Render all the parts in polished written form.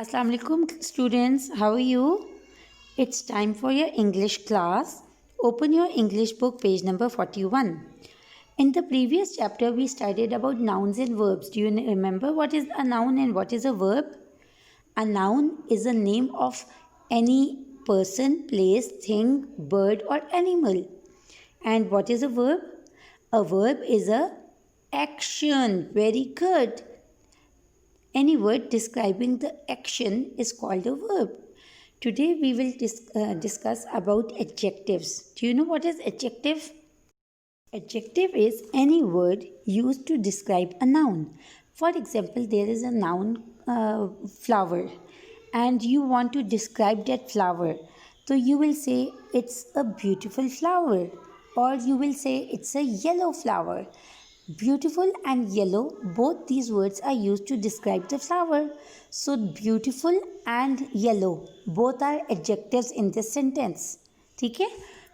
Assalamu alaikum students, how are you? It's time for your English class. Open your English book, page number 41. In the previous chapter, we studied about nouns and verbs. Do you remember what is a noun and what is a verb? A noun is a name of any person, place, thing, bird or animal. And what is a verb? A verb is a action. Very good. Any word describing the action is called a verb. Today we will discuss about adjectives. Do you know what is adjective? Adjective is any word used to describe a noun. For example, there is a noun flower and you want to describe that flower. So you will say it's a beautiful flower or you will say it's a yellow flower. Beautiful and yellow, both these words are used to describe the flower. So beautiful and yellow, both are adjectives in this sentence. ठीक है?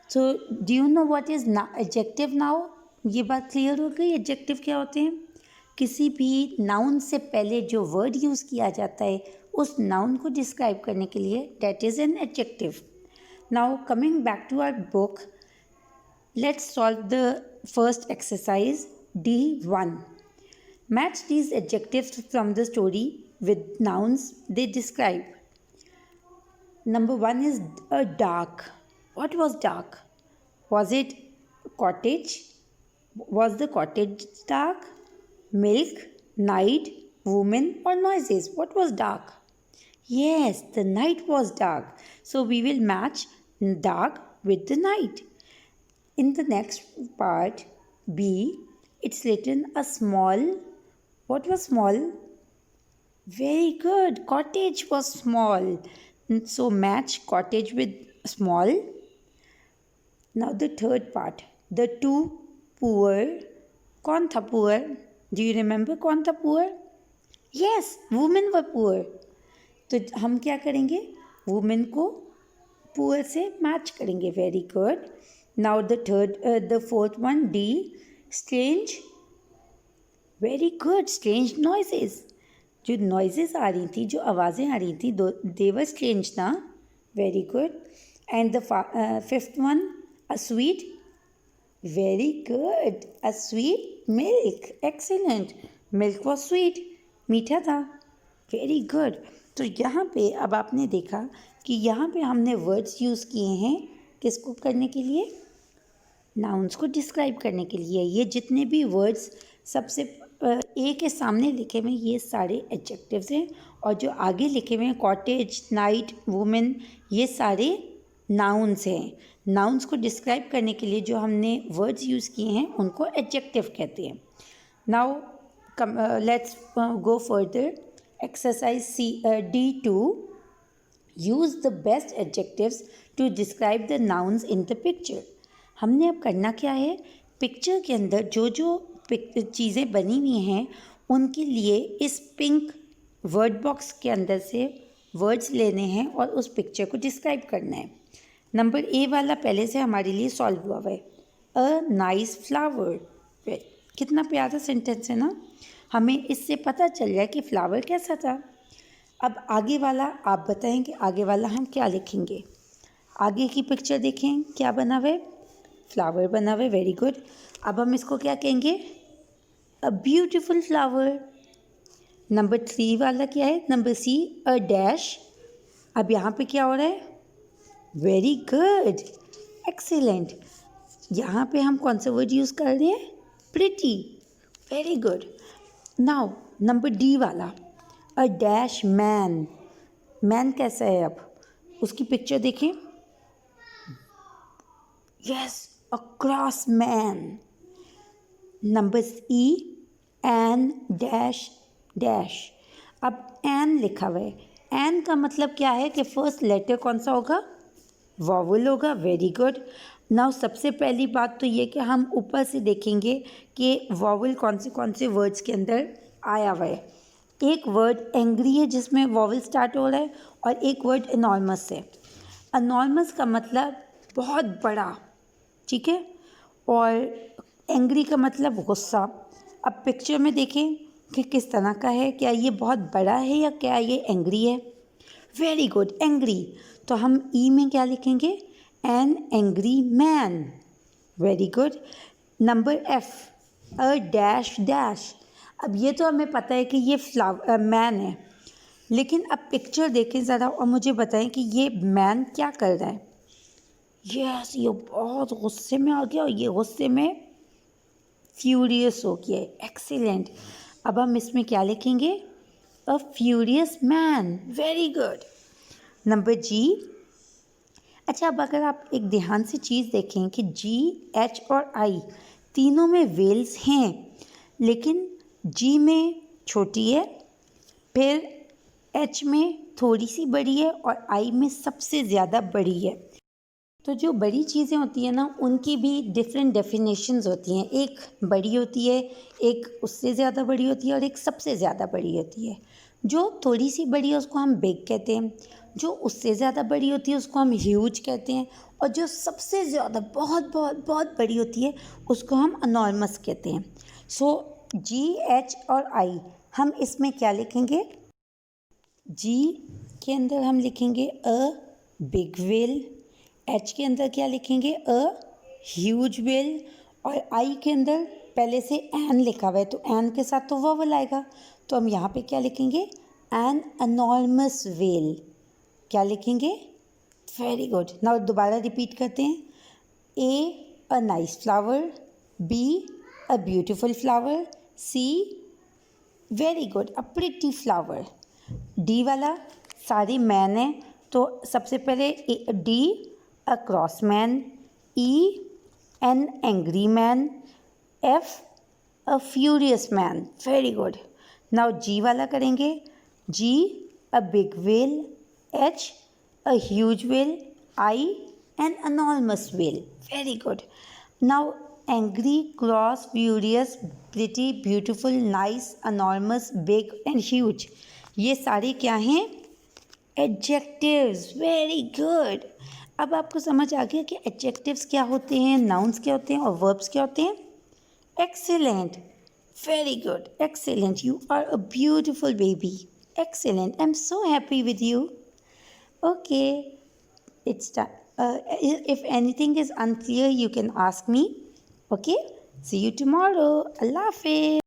So do you know what is adjective now? ये बात clear हो गई adjective क्या होते हैं? किसी भी noun से पहले जो word यूज़ किया जाता है उस noun को describe करने के लिए that is an adjective. Now coming back to our book, let's solve the first exercise. D1. Match these adjectives from the story with nouns they describe. Number 1 is a dark. What was dark? Was it cottage? Was the cottage dark? Milk, night, woman or noises? What was dark? Yes, the night was dark. So we will match dark with the night. In the next part, B, it's written a small. What was small? Very good. Cottage was small. So match cottage with small. Now the third part. The two poor. कौन था poor? Do you remember कौन था poor? Yes, women were poor. तो हम क्या करेंगे? Women को poor से match करेंगे. Very good. Now the fourth one, D. Strange. Very good. Strange noises. जो noises आ रही थी, जो आवाज़ें आ रही थी, they were strange ना. Very good. And the fifth one, a sweet. Very good. A sweet milk. Excellent. Milk was sweet. मीठा था. Very good. तो यहाँ पे अब आपने देखा कि यहाँ पे हमने words यूज़ किए हैं किसको करने के लिए? नाउन्स को डिस्क्राइब करने के लिए. ये जितने भी वर्ड्स सबसे ए के सामने लिखे हुए ये सारे एडजेक्टिव्स हैं और जो आगे लिखे हुए हैं कॉटेज, नाइट, वुमेन, ये सारे नाउन्स हैं. नाउन्स को डिस्क्राइब करने के लिए जो हमने वर्ड्स यूज़ किए हैं उनको एडजेक्टिव कहते हैं. Now let's go further. Exercise D2. Use the best adjectives to describe the nouns in the picture. हमने अब करना क्या है? पिक्चर के अंदर जो चीज़ें बनी हुई हैं उनके लिए इस पिंक वर्ड बॉक्स के अंदर से वर्ड्स लेने हैं और उस पिक्चर को डिस्क्राइब करना है. नंबर ए वाला पहले से हमारे लिए सॉल्व हुआ है. अ नाइस फ्लावर. कितना प्यारा सेंटेंस है ना. हमें इससे पता चल जाए कि फ्लावर कैसा था. अब आगे वाला आप बताएं कि आगे वाला हम क्या लिखेंगे. आगे की पिक्चर देखें क्या बना हुआ है. फ्लावर बना हुआ है. Very good. अब हम इसको क्या कहेंगे? अ ब्यूटिफुल फ्लावर. नंबर 3 वाला क्या है? Number C, a dash. अब यहाँ पे क्या हो रहा है? Very good. एक्सीलेंट. यहाँ पे हम कौन सा वर्ड यूज़ कर रहे हैं? Pretty. Very good. Now number D वाला, अ डैश मैन. मैन कैसा है? अब उसकी पिक्चर देखें. Yes, a cross man. Number E, an dash dash. अब an लिखा हुआ है. an का मतलब क्या है कि फर्स्ट लेटर कौन सा होगा? वॉवल होगा. Very good. नाउ सबसे पहली बात तो ये कि हम ऊपर से देखेंगे कि वॉवल कौन से वर्ड्स के अंदर आया हुआ है. एक वर्ड एंग्री है जिसमें वॉवल स्टार्ट हो रहा है और एक वर्ड एनॉर्मस है. एनॉर्मस का मतलब बहुत बड़ा. ठीक है. और एंग्री का मतलब गुस्सा. अब पिक्चर में देखें कि किस तरह का है. क्या ये बहुत बड़ा है या क्या ये एंग्री है? वेरी गुड, एंग्री, तो हम ई में क्या लिखेंगे? N angry man. Very good. Number F, a dash dash. अब ये तो हमें पता है कि ये मैन है, लेकिन अब पिक्चर देखें ज़रा और मुझे बताएं कि ये मैन क्या कर रहा है। यस, ये बहुत गुस्से में आ गया और ये गुस्से में फ्यूरियस हो गया है। एक्सीलेंट। अब हम इसमें क्या लिखेंगे? A furious man. Very good. Number G. अच्छा, अब अगर आप एक ध्यान से चीज़ देखें कि जी, एच और आई तीनों में वेल्स हैं, लेकिन जी में छोटी है, फिर एच में थोड़ी सी बड़ी है और आई में सबसे ज़्यादा बड़ी है। तो जो बड़ी चीज़ें होती हैं ना, उनकी भी डिफरेंट डेफिनेशंस होती हैं। एक बड़ी होती है, एक उससे ज़्यादा बड़ी होती है और एक सबसे ज़्यादा बड़ी होती है। जो थोड़ी सी बड़ी है उसको हम बिग कहते हैं, जो उससे ज़्यादा बड़ी होती है उसको हम ह्यूज कहते हैं, और जो सबसे ज़्यादा बहुत बहुत बहुत बड़ी होती है उसको हम अनॉर्मस कहते हैं। सो जी, एच और आई, हम इसमें क्या लिखेंगे? जी के अंदर हम लिखेंगे अ बिग व्हेल, एच के अंदर क्या लिखेंगे? अ ह्यूज व्हेल, और आई के अंदर पहले से एन लिखा हुआ है तो एन के साथ तो वोवेल आएगा, तो हम यहाँ पे क्या लिखेंगे? An enormous whale. क्या लिखेंगे? Very good. नाउ दोबारा रिपीट करते हैं। A a nice flower, B a beautiful flower, C very good a pretty flower. D वाला सारी मैन है, तो सबसे पहले D a cross man, E an angry man, F a furious man. Very good. Now G वाला करेंगे। G a big whale, H a huge whale, I an enormous whale. Very good. Now angry, cross, furious, pretty, beautiful, nice, enormous, big and huge, ये सारे क्या हैं? Adjectives. Very good. अब आपको समझ आ गया कि एडजेक्टिव्स क्या होते हैं, नाउन्स क्या होते हैं और वर्ब्स क्या होते हैं। Excellent, very good, excellent, you are a beautiful baby. Excellent, I'm so happy with you. Okay, it's time. If anything is unclear you can ask me. Okay, see you tomorrow. Allah Hafiz.